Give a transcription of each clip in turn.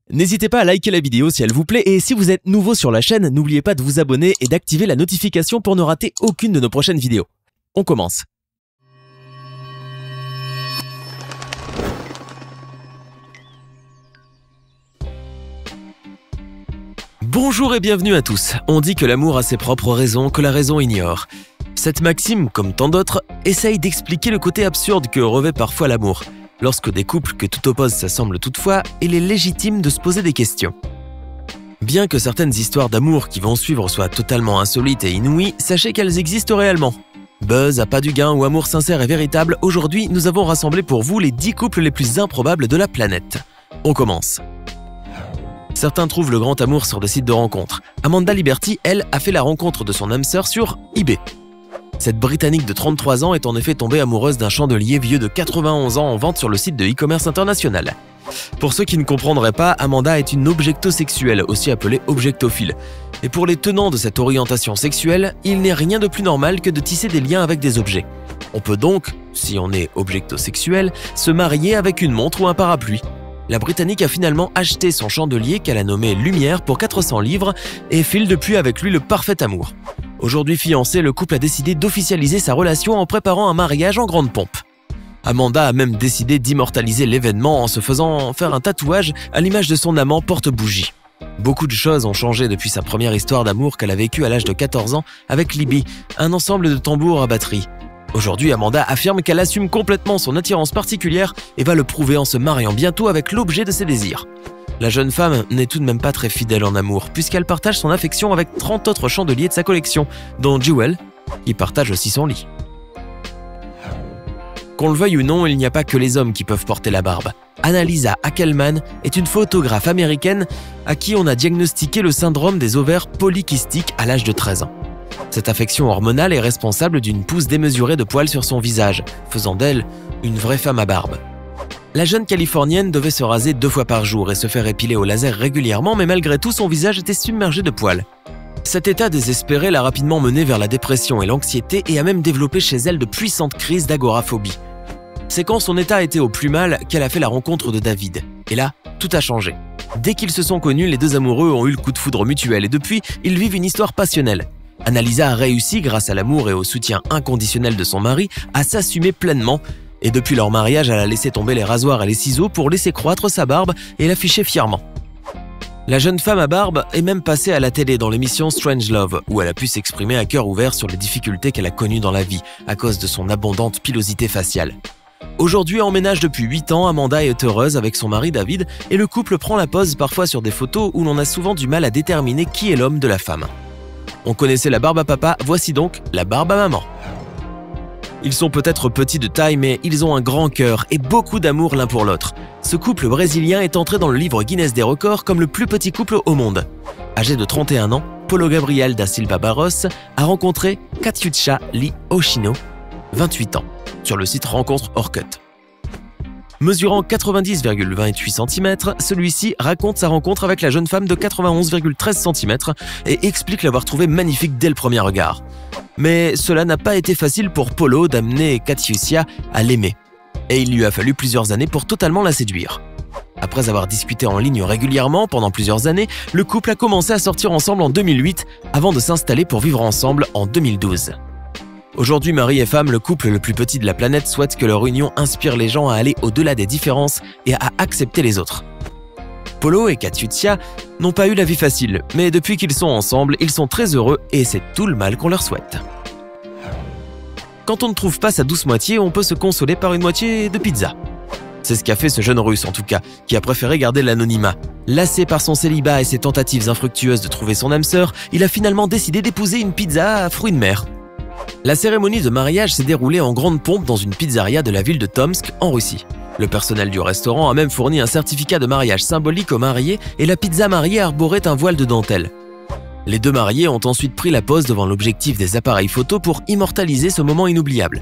N'hésitez pas à liker la vidéo si elle vous plaît et si vous êtes nouveau sur la chaîne, n'oubliez pas de vous abonner et d'activer la notification pour ne rater aucune de nos prochaines vidéos. On commence. Bonjour et bienvenue à tous. On dit que l'amour a ses propres raisons que la raison ignore. Cette maxime, comme tant d'autres, essaye d'expliquer le côté absurde que revêt parfois l'amour. Lorsque des couples que tout oppose s'assemblent toutefois, il est légitime de se poser des questions. Bien que certaines histoires d'amour qui vont suivre soient totalement insolites et inouïes, sachez qu'elles existent réellement. Buzz, appât du gain ou amour sincère et véritable, aujourd'hui nous avons rassemblé pour vous les 10 couples les plus improbables de la planète. On commence. Certains trouvent le grand amour sur des sites de rencontres. Amanda Liberty, elle, a fait la rencontre de son âme sœur sur eBay. Cette Britannique de 33 ans est en effet tombée amoureuse d'un chandelier vieux de 91 ans en vente sur le site de e-commerce international. Pour ceux qui ne comprendraient pas, Amanda est une objectosexuelle, aussi appelée objectophile. Et pour les tenants de cette orientation sexuelle, il n'est rien de plus normal que de tisser des liens avec des objets. On peut donc, si on est objectosexuel, se marier avec une montre ou un parapluie. La Britannique a finalement acheté son chandelier qu'elle a nommé Lumière pour 400 livres et file depuis avec lui le parfait amour. Aujourd'hui fiancé, le couple a décidé d'officialiser sa relation en préparant un mariage en grande pompe. Amanda a même décidé d'immortaliser l'événement en se faisant faire un tatouage à l'image de son amant porte-bougie. Beaucoup de choses ont changé depuis sa première histoire d'amour qu'elle a vécue à l'âge de 14 ans avec Libby, un ensemble de tambours à batterie. Aujourd'hui, Amanda affirme qu'elle assume complètement son attirance particulière et va le prouver en se mariant bientôt avec l'objet de ses désirs. La jeune femme n'est tout de même pas très fidèle en amour, puisqu'elle partage son affection avec 30 autres chandeliers de sa collection, dont Jewel, qui partage aussi son lit. Qu'on le veuille ou non, il n'y a pas que les hommes qui peuvent porter la barbe. Annalisa Ackelman est une photographe américaine à qui on a diagnostiqué le syndrome des ovaires polykystiques à l'âge de 13 ans. Cette affection hormonale est responsable d'une pousse démesurée de poils sur son visage, faisant d'elle une vraie femme à barbe. La jeune Californienne devait se raser 2 fois par jour et se faire épiler au laser régulièrement, mais malgré tout, son visage était submergé de poils. Cet état désespéré l'a rapidement menée vers la dépression et l'anxiété et a même développé chez elle de puissantes crises d'agoraphobie. C'est quand son état était au plus mal qu'elle a fait la rencontre de David. Et là, tout a changé. Dès qu'ils se sont connus, les deux amoureux ont eu le coup de foudre mutuel et depuis, ils vivent une histoire passionnelle. Annalisa a réussi, grâce à l'amour et au soutien inconditionnel de son mari, à s'assumer pleinement. Et depuis leur mariage, elle a laissé tomber les rasoirs et les ciseaux pour laisser croître sa barbe et l'afficher fièrement. La jeune femme à barbe est même passée à la télé dans l'émission Strange Love, où elle a pu s'exprimer à cœur ouvert sur les difficultés qu'elle a connues dans la vie à cause de son abondante pilosité faciale. Aujourd'hui, en ménage depuis 8 ans, Amanda est heureuse avec son mari David et le couple prend la pose parfois sur des photos où l'on a souvent du mal à déterminer qui est l'homme de la femme. On connaissait la barbe à papa, voici donc la barbe à maman. Ils sont peut-être petits de taille, mais ils ont un grand cœur et beaucoup d'amour l'un pour l'autre. Ce couple brésilien est entré dans le livre Guinness des records comme le plus petit couple au monde. Âgé de 31 ans, Paulo Gabriel da Silva Barros a rencontré Catiucia Lee Oshino, 28 ans, sur le site Rencontre Orkut. Mesurant 90,28 cm, celui-ci raconte sa rencontre avec la jeune femme de 91,13 cm et explique l'avoir trouvée magnifique dès le premier regard. Mais cela n'a pas été facile pour Paulo d'amener Catiucia à l'aimer. Et il lui a fallu plusieurs années pour totalement la séduire. Après avoir discuté en ligne régulièrement pendant plusieurs années, le couple a commencé à sortir ensemble en 2008 avant de s'installer pour vivre ensemble en 2012. Aujourd'hui, mari et femme, le couple le plus petit de la planète, souhaite que leur union inspire les gens à aller au-delà des différences et à accepter les autres. Paulo et Catiucia n'ont pas eu la vie facile, mais depuis qu'ils sont ensemble, ils sont très heureux et c'est tout le mal qu'on leur souhaite. Quand on ne trouve pas sa douce moitié, on peut se consoler par une moitié de pizza. C'est ce qu'a fait ce jeune russe en tout cas, qui a préféré garder l'anonymat. Lassé par son célibat et ses tentatives infructueuses de trouver son âme sœur, il a finalement décidé d'épouser une pizza à fruits de mer. La cérémonie de mariage s'est déroulée en grande pompe dans une pizzeria de la ville de Tomsk, en Russie. Le personnel du restaurant a même fourni un certificat de mariage symbolique aux mariés et la pizza mariée arborait un voile de dentelle. Les deux mariés ont ensuite pris la pose devant l'objectif des appareils photo pour immortaliser ce moment inoubliable.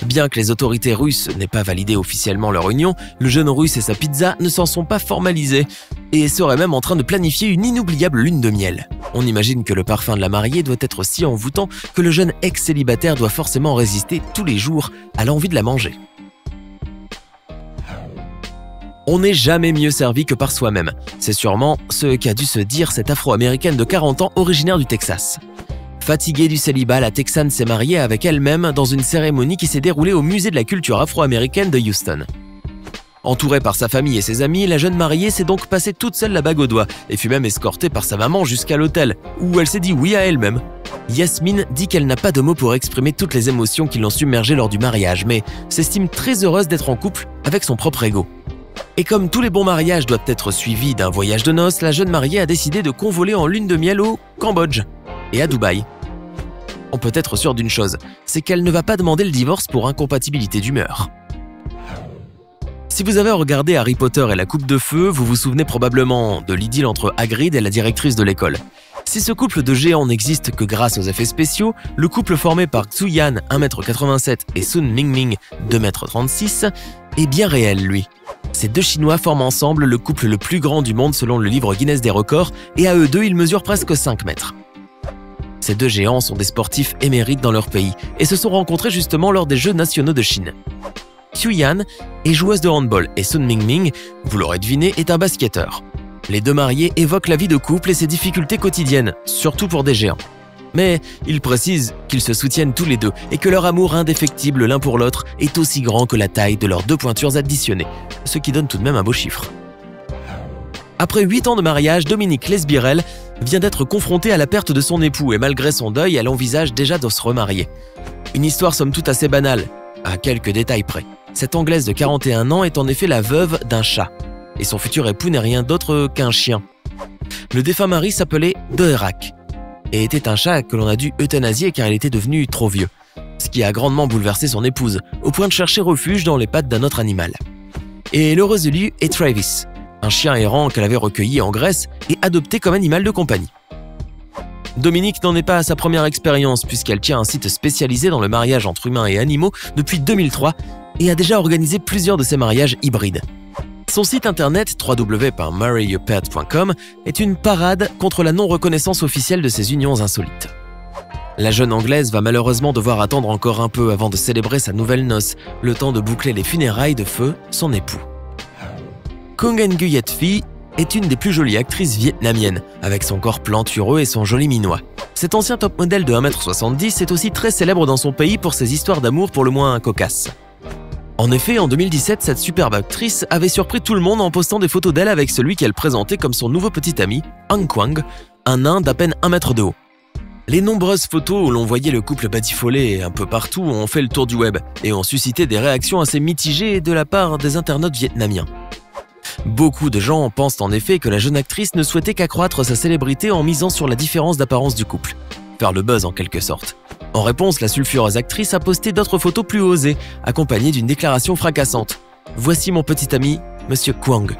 Bien que les autorités russes n'aient pas validé officiellement leur union, le jeune russe et sa pizza ne s'en sont pas formalisés et seraient même en train de planifier une inoubliable lune de miel. On imagine que le parfum de la mariée doit être si envoûtant que le jeune ex-célibataire doit forcément résister tous les jours à l'envie de la manger. On n'est jamais mieux servi que par soi-même. C'est sûrement ce qu'a dû se dire cette Afro-Américaine de 40 ans originaire du Texas. Fatiguée du célibat, la Texane s'est mariée avec elle-même dans une cérémonie qui s'est déroulée au musée de la culture afro-américaine de Houston. Entourée par sa famille et ses amis, la jeune mariée s'est donc passée toute seule la bague au doigt et fut même escortée par sa maman jusqu'à l'hôtel, où elle s'est dit oui à elle-même. Yasmine dit qu'elle n'a pas de mots pour exprimer toutes les émotions qui l'ont submergée lors du mariage, mais s'estime très heureuse d'être en couple avec son propre ego. Et comme tous les bons mariages doivent être suivis d'un voyage de noces, la jeune mariée a décidé de convoler en lune de miel au Cambodge et à Dubaï. On peut être sûr d'une chose, c'est qu'elle ne va pas demander le divorce pour incompatibilité d'humeur. Si vous avez regardé Harry Potter et la Coupe de Feu, vous vous souvenez probablement de l'idylle entre Hagrid et la directrice de l'école. Si ce couple de géants n'existe que grâce aux effets spéciaux, le couple formé par Xu Yan, 1,87 m, et Sun Mingming, 2,36 m, est bien réel, lui. Ces deux Chinois forment ensemble le couple le plus grand du monde selon le livre Guinness des records, et à eux deux, ils mesurent presque 5 mètres. Ces deux géants sont des sportifs émérites dans leur pays, et se sont rencontrés justement lors des Jeux nationaux de Chine. Xu Yan est joueuse de handball et Sun Mingming, vous l'aurez deviné, est un basketteur. Les deux mariés évoquent la vie de couple et ses difficultés quotidiennes, surtout pour des géants. Mais ils précisent qu'ils se soutiennent tous les deux et que leur amour indéfectible l'un pour l'autre est aussi grand que la taille de leurs deux pointures additionnées, ce qui donne tout de même un beau chiffre. Après 8 ans de mariage, Dominique Lesbirel vient d'être confrontée à la perte de son époux et malgré son deuil, elle envisage déjà de se remarier. Une histoire somme toute assez banale, à quelques détails près. Cette Anglaise de 41 ans est en effet la veuve d'un chat, et son futur époux n'est rien d'autre qu'un chien. Le défunt mari s'appelait Doerak, et était un chat que l'on a dû euthanasier car il était devenu trop vieux, ce qui a grandement bouleversé son épouse, au point de chercher refuge dans les pattes d'un autre animal. Et l'heureux élu est Travis, un chien errant qu'elle avait recueilli en Grèce et adopté comme animal de compagnie. Dominique n'en est pas à sa première expérience puisqu'elle tient un site spécialisé dans le mariage entre humains et animaux depuis 2003 et a déjà organisé plusieurs de ces mariages hybrides. Son site internet www.marryyourpet.com est une parade contre la non-reconnaissance officielle de ces unions insolites. La jeune Anglaise va malheureusement devoir attendre encore un peu avant de célébrer sa nouvelle noce, le temps de boucler les funérailles de feu son époux. Kung Nguyen Phi est une des plus jolies actrices vietnamiennes, avec son corps plantureux et son joli minois. Cet ancien top modèle de 1,70 m est aussi très célèbre dans son pays pour ses histoires d'amour pour le moins cocasses. En effet, en 2017, cette superbe actrice avait surpris tout le monde en postant des photos d'elle avec celui qu'elle présentait comme son nouveau petit ami, Han Kwang, un nain d'à peine 1 mètre de haut. Les nombreuses photos où l'on voyait le couple batifolé un peu partout ont fait le tour du web et ont suscité des réactions assez mitigées de la part des internautes vietnamiens. Beaucoup de gens pensent en effet que la jeune actrice ne souhaitait qu'accroître sa célébrité en misant sur la différence d'apparence du couple. Faire le buzz en quelque sorte. En réponse, la sulfureuse actrice a posté d'autres photos plus osées, accompagnées d'une déclaration fracassante. « Voici mon petit ami, Monsieur Kwang.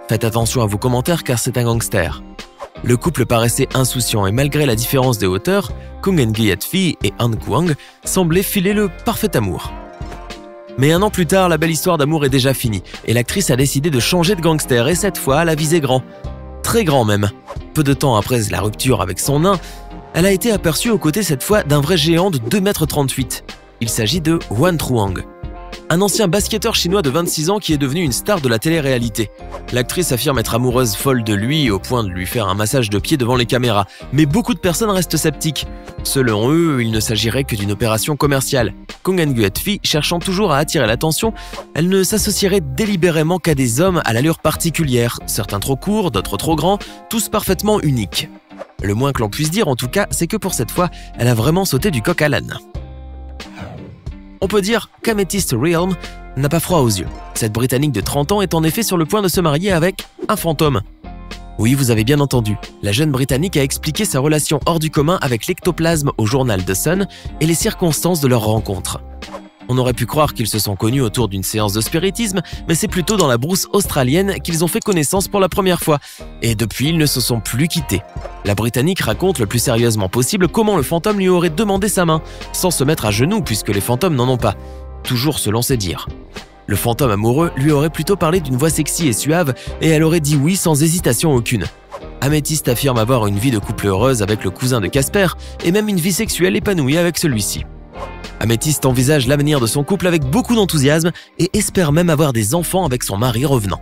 Faites attention à vos commentaires car c'est un gangster. » Le couple paraissait insouciant et malgré la différence de hauteur, Kung Nguyen Phi et Han Kwang semblaient filer le parfait amour. Mais un an plus tard, la belle histoire d'amour est déjà finie et l'actrice a décidé de changer de gangster et cette fois, elle a visé grand. Très grand même. Peu de temps après la rupture avec son nain, elle a été aperçue aux côtés cette fois d'un vrai géant de 2,38 m. Il s'agit de Wan Truong, un ancien basketteur chinois de 26 ans qui est devenu une star de la télé-réalité. L'actrice affirme être amoureuse folle de lui au point de lui faire un massage de pied devant les caméras, mais beaucoup de personnes restent sceptiques. Selon eux, il ne s'agirait que d'une opération commerciale. Kung Nguyen Phi cherchant toujours à attirer l'attention, elle ne s'associerait délibérément qu'à des hommes à l'allure particulière, certains trop courts, d'autres trop grands, tous parfaitement uniques. Le moins que l'on puisse dire en tout cas, c'est que pour cette fois, elle a vraiment sauté du coq à l'âne. On peut dire qu'Amethyst Realm n'a pas froid aux yeux. Cette Britannique de 30 ans est en effet sur le point de se marier avec un fantôme. Oui, vous avez bien entendu, la jeune Britannique a expliqué sa relation hors du commun avec l'ectoplasme au journal The Sun et les circonstances de leur rencontre. On aurait pu croire qu'ils se sont connus autour d'une séance de spiritisme, mais c'est plutôt dans la brousse australienne qu'ils ont fait connaissance pour la première fois. Et depuis, ils ne se sont plus quittés. La Britannique raconte le plus sérieusement possible comment le fantôme lui aurait demandé sa main, sans se mettre à genoux puisque les fantômes n'en ont pas. Toujours selon ses dires. Le fantôme amoureux lui aurait plutôt parlé d'une voix sexy et suave et elle aurait dit oui sans hésitation aucune. Amethyst affirme avoir une vie de couple heureuse avec le cousin de Casper et même une vie sexuelle épanouie avec celui-ci. Amethyst envisage l'avenir de son couple avec beaucoup d'enthousiasme et espère même avoir des enfants avec son mari revenant.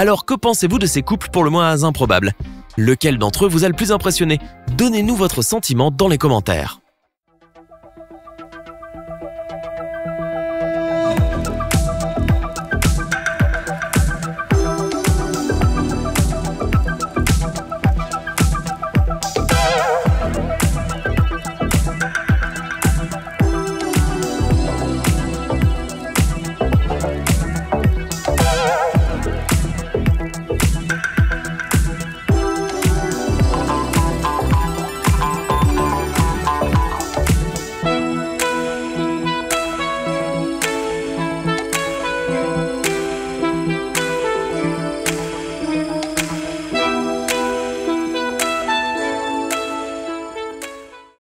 Alors que pensez-vous de ces couples pour le moins improbables? Lequel d'entre eux vous a le plus impressionné? Donnez-nous votre sentiment dans les commentaires.